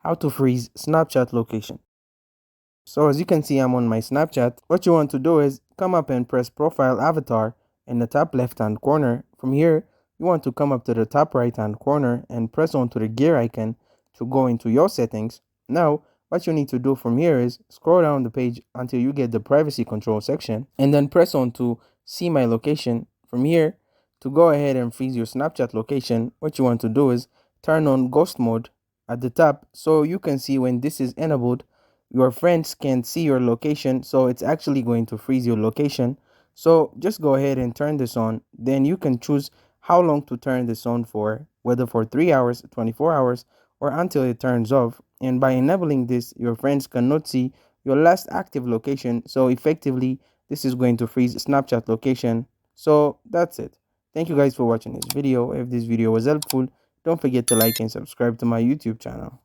how to freeze Snapchat location. So as you can see, I'm on my Snapchat. What you want to do is come up and press profile avatar in the top left hand corner. From here, you want to come up to the top right hand corner and press onto the gear icon to go into your settings. Now, what you need to do from here is scroll down the page until you get the privacy control section and then press on to see my location. From here, to go ahead and freeze your Snapchat location, what you want to do is turn on ghost mode at the top so you can see when this is enabled your friends can see your location, so it's actually going to freeze your location. So just go ahead and turn this on. Then you can choose how long to turn this on for, whether for 3 hours, 24 hours, or until it turns off. And by enabling this, your friends cannot see your last active location, so effectively this is going to freeze Snapchat location. So that's it. Thank you guys for watching this video. If this video was helpful, don't forget to like and subscribe to my YouTube channel.